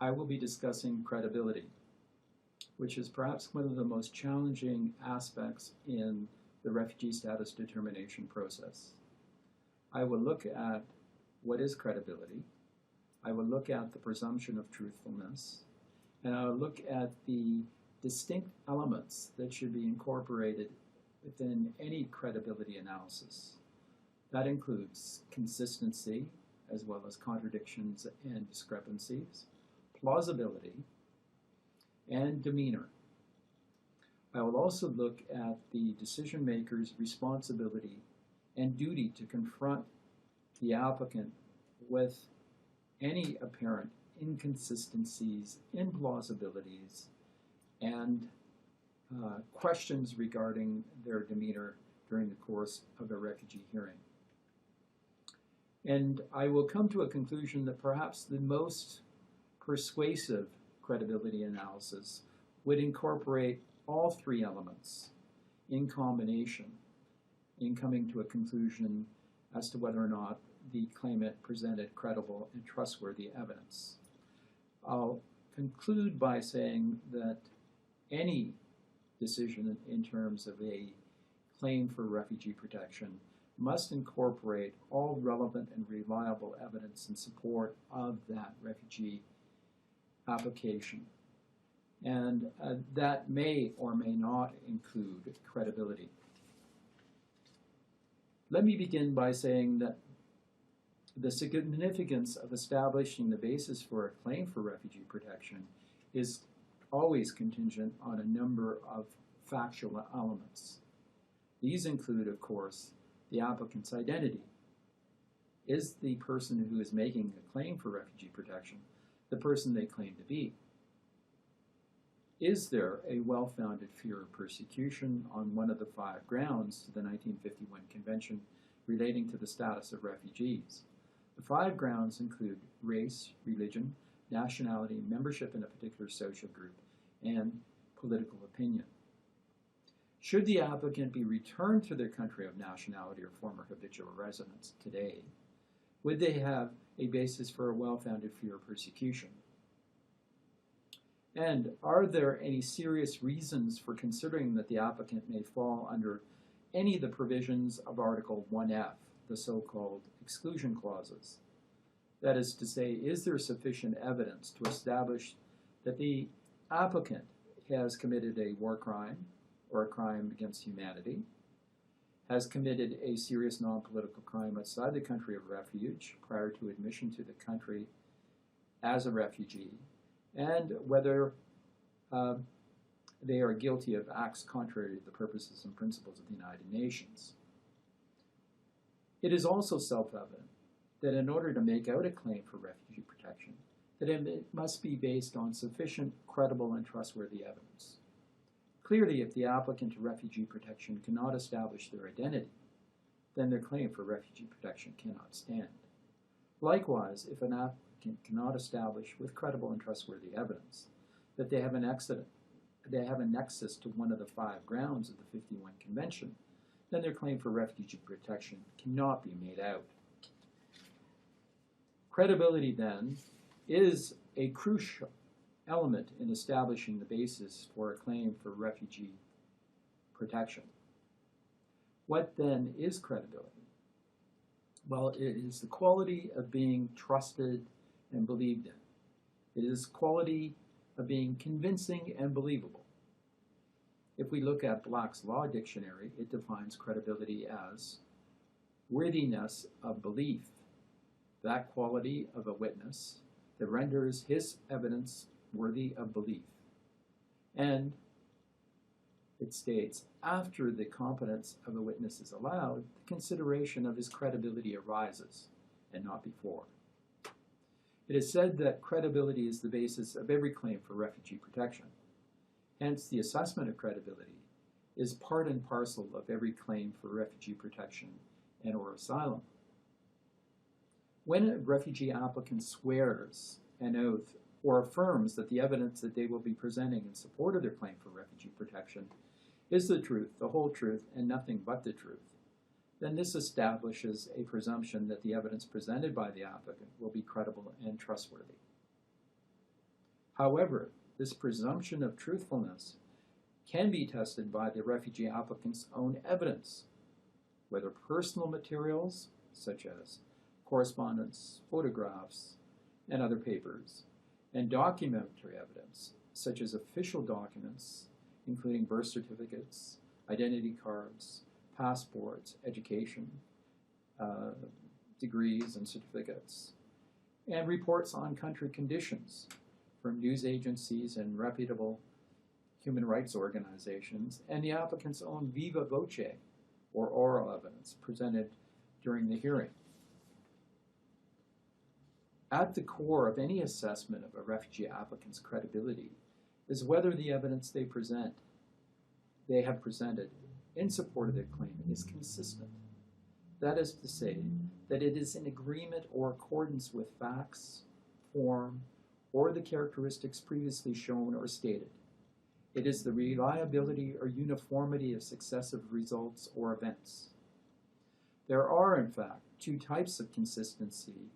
I will be discussing credibility, which is perhaps one of the most challenging aspects in the refugee status determination process. I will look at what is credibility. I will look at the presumption of truthfulness, and I will look at the distinct elements that should be incorporated within any credibility analysis. That includes consistency, as well as contradictions and discrepancies, plausibility, and demeanor. I will also look at the decision maker's responsibility and duty to confront the applicant with any apparent inconsistencies, implausibilities, and questions regarding their demeanor during the course of a refugee hearing. And I will come to a conclusion that perhaps the most persuasive credibility analysis would incorporate all three elements in combination in coming to a conclusion as to whether or not the claimant presented credible and trustworthy evidence. I'll conclude by saying that any decision in terms of a claim for refugee protection must incorporate all relevant and reliable evidence in support of that refugee application. And that may or may not include credibility. Let me begin by saying that the significance of establishing the basis for a claim for refugee protection is always contingent on a number of factual elements. These include, of course, the applicant's identity. Is the person who is making a claim for refugee protection the person they claim to be? Is there a well-founded fear of persecution on one of the 5 grounds of the 1951 Convention relating to the status of refugees? The 5 grounds include race, religion, nationality, membership in a particular social group, and political opinion. Should the applicant be returned to their country of nationality or former habitual residence today, would they have a basis for a well-founded fear of persecution? And are there any serious reasons for considering that the applicant may fall under any of the provisions of Article 1F, the so-called exclusion clauses? That is to say, is there sufficient evidence to establish that the applicant has committed a war crime or a crime against humanity, has committed a serious non-political crime outside the country of refuge prior to admission to the country as a refugee, and whether they are guilty of acts contrary to the purposes and principles of the United Nations. It is also self-evident that in order to make out a claim for refugee protection, that it must be based on sufficient, credible, and trustworthy evidence. Clearly, if the applicant to refugee protection cannot establish their identity, then their claim for refugee protection cannot stand. Likewise, if an applicant cannot establish with credible and trustworthy evidence that they have a nexus to one of the 5 grounds of the 51 Convention, then their claim for refugee protection cannot be made out. Credibility, then, is a crucial element in establishing the basis for a claim for refugee protection. What then is credibility? Well, it is the quality of being trusted and believed in. It is quality of being convincing and believable. If we look at Black's Law Dictionary, it defines credibility as worthiness of belief, that quality of a witness that renders his evidence worthy of belief. And it states, after the competence of a witness is allowed, the consideration of his credibility arises, and not before. It is said that credibility is the basis of every claim for refugee protection. Hence, the assessment of credibility is part and parcel of every claim for refugee protection and or asylum. When a refugee applicant swears an oath or affirms that the evidence that they will be presenting in support of their claim for refugee protection is the truth, the whole truth, and nothing but the truth, then this establishes a presumption that the evidence presented by the applicant will be credible and trustworthy. However, this presumption of truthfulness can be tested by the refugee applicant's own evidence, whether personal materials, such as correspondence, photographs, and other papers, and documentary evidence, such as official documents, including birth certificates, identity cards, passports, education, degrees and certificates, and reports on country conditions from news agencies and reputable human rights organizations, and the applicant's own viva voce, or oral evidence, presented during the hearing. At the core of any assessment of a refugee applicant's credibility is whether the evidence they have presented in support of their claim is consistent. That is to say, that it is in agreement or accordance with facts, form, or the characteristics previously shown or stated. It is the reliability or uniformity of successive results or events. There are, in fact, two types of consistency,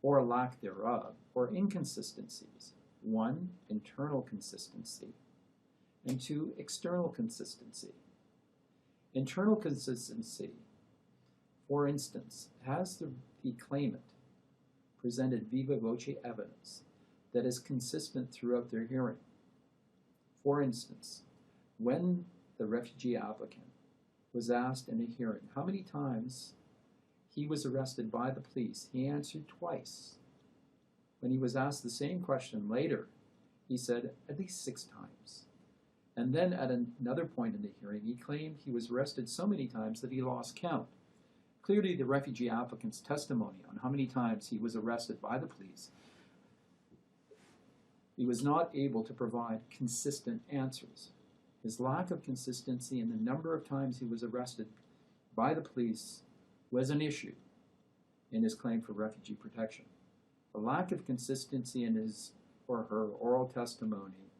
or lack thereof, or inconsistencies. One, internal consistency, and two, external consistency. Internal consistency, for instance, has the claimant presented viva voce evidence that is consistent throughout their hearing. For instance, when the refugee applicant was asked in a hearing how many times he was arrested by the police, he answered twice. When he was asked the same question later, he said at least 6 times. And then at another point in the hearing, he claimed he was arrested so many times that he lost count. Clearly, the refugee applicant's testimony on how many times he was arrested by the police, he was not able to provide consistent answers. His lack of consistency in the number of times he was arrested by the police was an issue in his claim for refugee protection. The lack of consistency in his or her oral testimony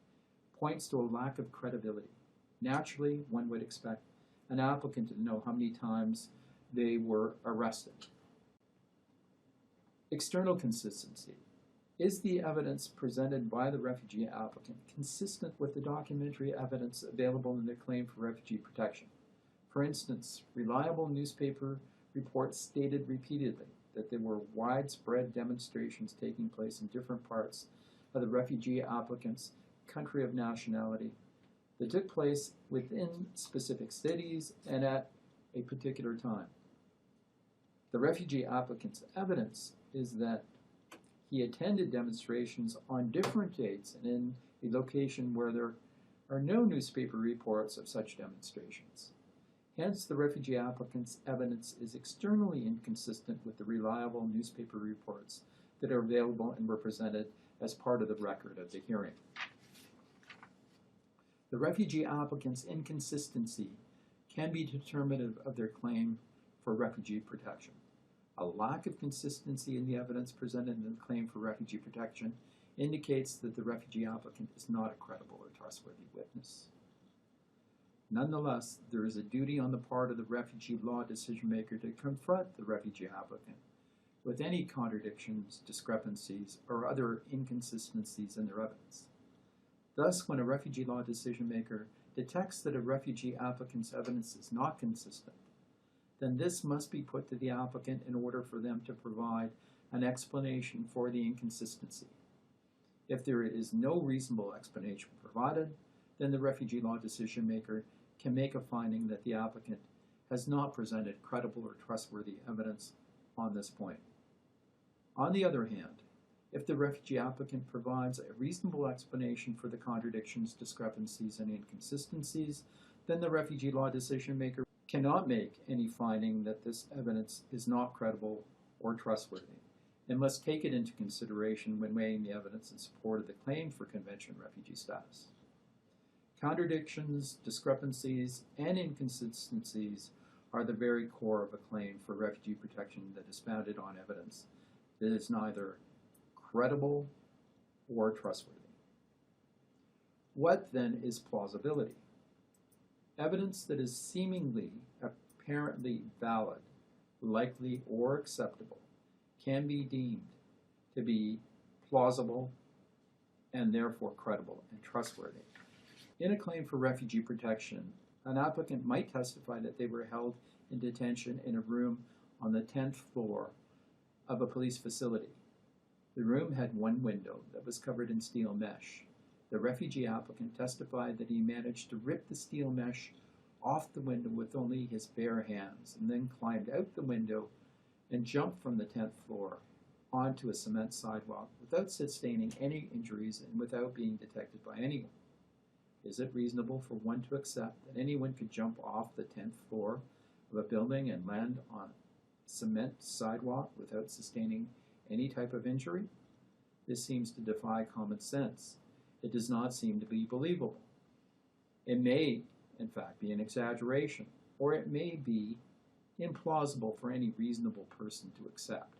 points to a lack of credibility. Naturally, one would expect an applicant to know how many times they were arrested. External consistency. Is the evidence presented by the refugee applicant consistent with the documentary evidence available in their claim for refugee protection? For instance, reliable newspaper reports stated repeatedly that there were widespread demonstrations taking place in different parts of the refugee applicant's country of nationality that took place within specific cities and at a particular time. The refugee applicant's evidence is that he attended demonstrations on different dates and in a location where there are no newspaper reports of such demonstrations. Hence, the refugee applicant's evidence is externally inconsistent with the reliable newspaper reports that are available and were presented as part of the record of the hearing. The refugee applicant's inconsistency can be determinative of their claim for refugee protection. A lack of consistency in the evidence presented in the claim for refugee protection indicates that the refugee applicant is not a credible or trustworthy witness. Nonetheless, there is a duty on the part of the refugee law decision maker to confront the refugee applicant with any contradictions, discrepancies, or other inconsistencies in their evidence. Thus, when a refugee law decision maker detects that a refugee applicant's evidence is not consistent, then this must be put to the applicant in order for them to provide an explanation for the inconsistency. If there is no reasonable explanation provided, then the refugee law decision maker can make a finding that the applicant has not presented credible or trustworthy evidence on this point. On the other hand, if the refugee applicant provides a reasonable explanation for the contradictions, discrepancies, and inconsistencies, then the refugee law decision maker cannot make any finding that this evidence is not credible or trustworthy, and must take it into consideration when weighing the evidence in support of the claim for convention refugee status. Contradictions, discrepancies, and inconsistencies are the very core of a claim for refugee protection that is founded on evidence that is neither credible or trustworthy. What then is plausibility? Evidence that is seemingly, apparently valid, likely, or acceptable can be deemed to be plausible and therefore credible and trustworthy. In a claim for refugee protection, an applicant might testify that they were held in detention in a room on the 10th floor of a police facility. The room had one window that was covered in steel mesh. The refugee applicant testified that he managed to rip the steel mesh off the window with only his bare hands, and then climbed out the window and jumped from the 10th floor onto a cement sidewalk without sustaining any injuries and without being detected by anyone. Is it reasonable for one to accept that anyone could jump off the 10th floor of a building and land on a cement sidewalk without sustaining any type of injury? This seems to defy common sense. It does not seem to be believable. It may, in fact, be an exaggeration, or it may be implausible for any reasonable person to accept.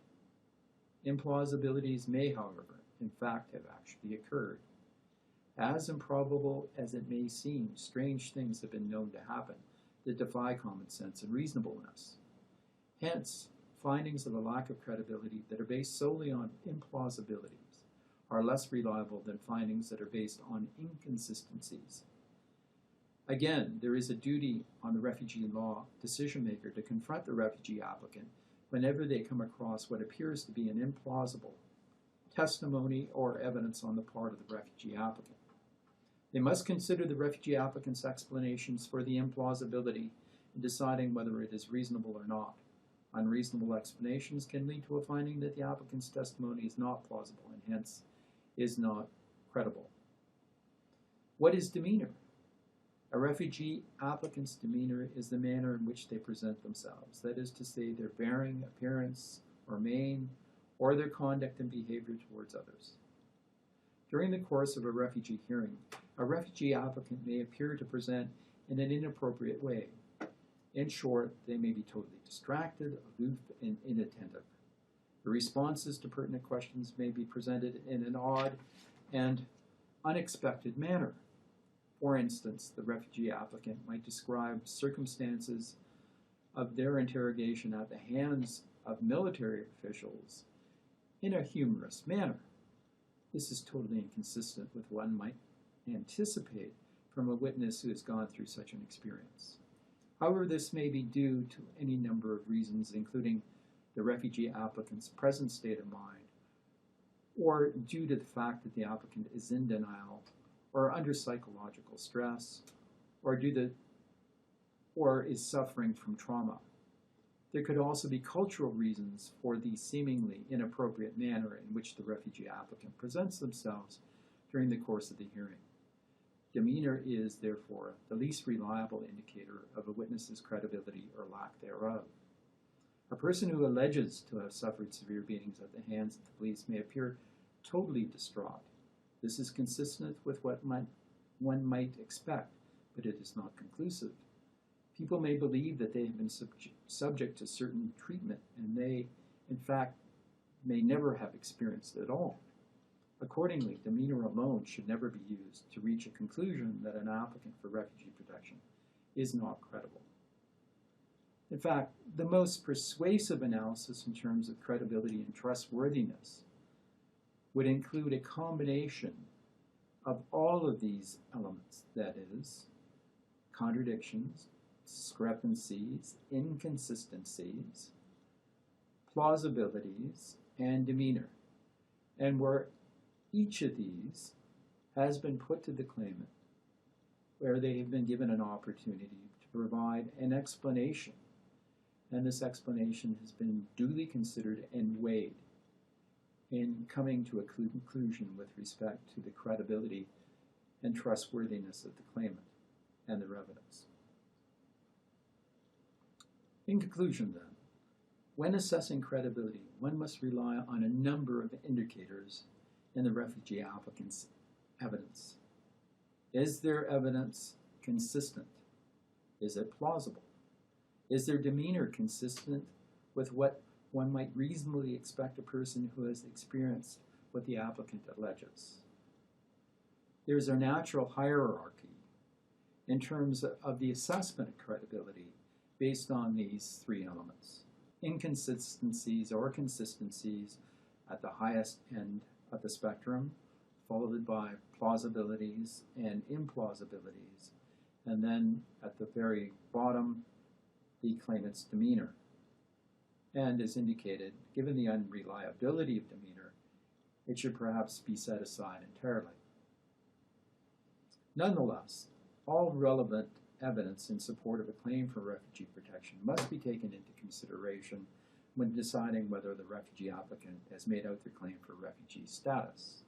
Implausibilities may, however, in fact have actually occurred. As improbable as it may seem, strange things have been known to happen that defy common sense and reasonableness. Hence, findings of a lack of credibility that are based solely on implausibilities are less reliable than findings that are based on inconsistencies. Again, there is a duty on the refugee law decision maker to confront the refugee applicant whenever they come across what appears to be an implausible testimony or evidence on the part of the refugee applicant. They must consider the refugee applicant's explanations for the implausibility in deciding whether it is reasonable or not. Unreasonable explanations can lead to a finding that the applicant's testimony is not plausible and hence is not credible. What is demeanor? A refugee applicant's demeanor is the manner in which they present themselves, that is to say, their bearing, appearance, or mien, or their conduct and behavior towards others. During the course of a refugee hearing, a refugee applicant may appear to present in an inappropriate way. In short, they may be totally distracted, aloof, and inattentive. The responses to pertinent questions may be presented in an odd and unexpected manner. For instance, the refugee applicant might describe circumstances of their interrogation at the hands of military officials in a humorous manner. This is totally inconsistent with what one might anticipate from a witness who has gone through such an experience. However, this may be due to any number of reasons, including the refugee applicant's present state of mind, or due to the fact that the applicant is in denial, or under psychological stress, or is suffering from trauma. There could also be cultural reasons for the seemingly inappropriate manner in which the refugee applicant presents themselves during the course of the hearing. Demeanor is, therefore, the least reliable indicator of a witness's credibility or lack thereof. A person who alleges to have suffered severe beatings at the hands of the police may appear totally distraught. This is consistent with what one might expect, but it is not conclusive. People may believe that they have been subject to certain treatment, and they, in fact, may never have experienced it at all. Accordingly, demeanor alone should never be used to reach a conclusion that an applicant for refugee protection is not credible. In fact, the most persuasive analysis in terms of credibility and trustworthiness would include a combination of all of these elements, that is, contradictions, discrepancies, inconsistencies, plausibilities, and demeanor, and where each of these has been put to the claimant, where they have been given an opportunity to provide an explanation, and this explanation has been duly considered and weighed in coming to a conclusion with respect to the credibility and trustworthiness of the claimant and their evidence. In conclusion, then, when assessing credibility, one must rely on a number of indicators in the refugee applicant's evidence. Is their evidence consistent? Is it plausible? Is their demeanor consistent with what one might reasonably expect a person who has experienced what the applicant alleges? There's a natural hierarchy in terms of the assessment of credibility based on these three elements. Inconsistencies or consistencies at the highest end of the spectrum, followed by plausibilities and implausibilities, and then at the very bottom, the claimant's demeanor. And as indicated, given the unreliability of demeanor, it should perhaps be set aside entirely. Nonetheless, all relevant evidence in support of a claim for refugee protection must be taken into consideration when deciding whether the refugee applicant has made out their claim for refugee status.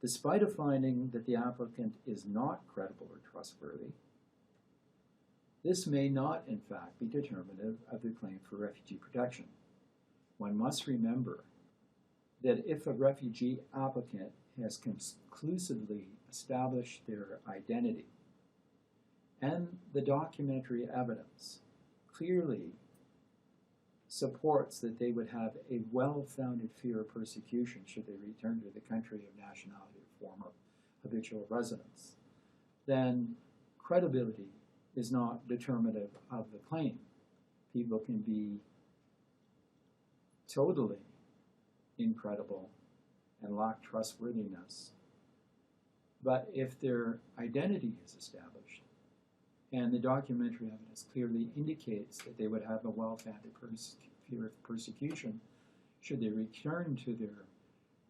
Despite a finding that the applicant is not credible or trustworthy, this may not, in fact, be determinative of their claim for refugee protection. One must remember that if a refugee applicant has conclusively established their identity and the documentary evidence clearly supports that they would have a well-founded fear of persecution should they return to the country of nationality or former habitual residence, then credibility is not determinative of the claim. People can be totally incredible and lack trustworthiness. But if their identity is established and the documentary evidence clearly indicates that they would have a well-founded fear of persecution should they return to their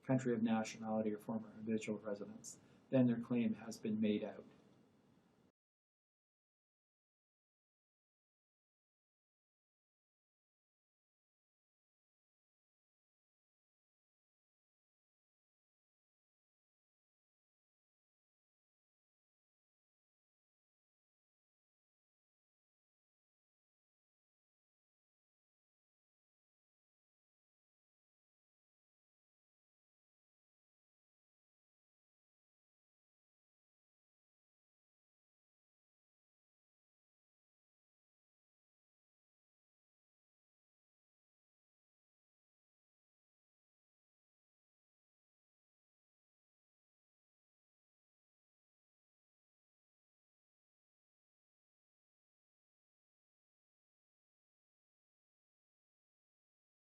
country of nationality or former habitual residence, then their claim has been made out.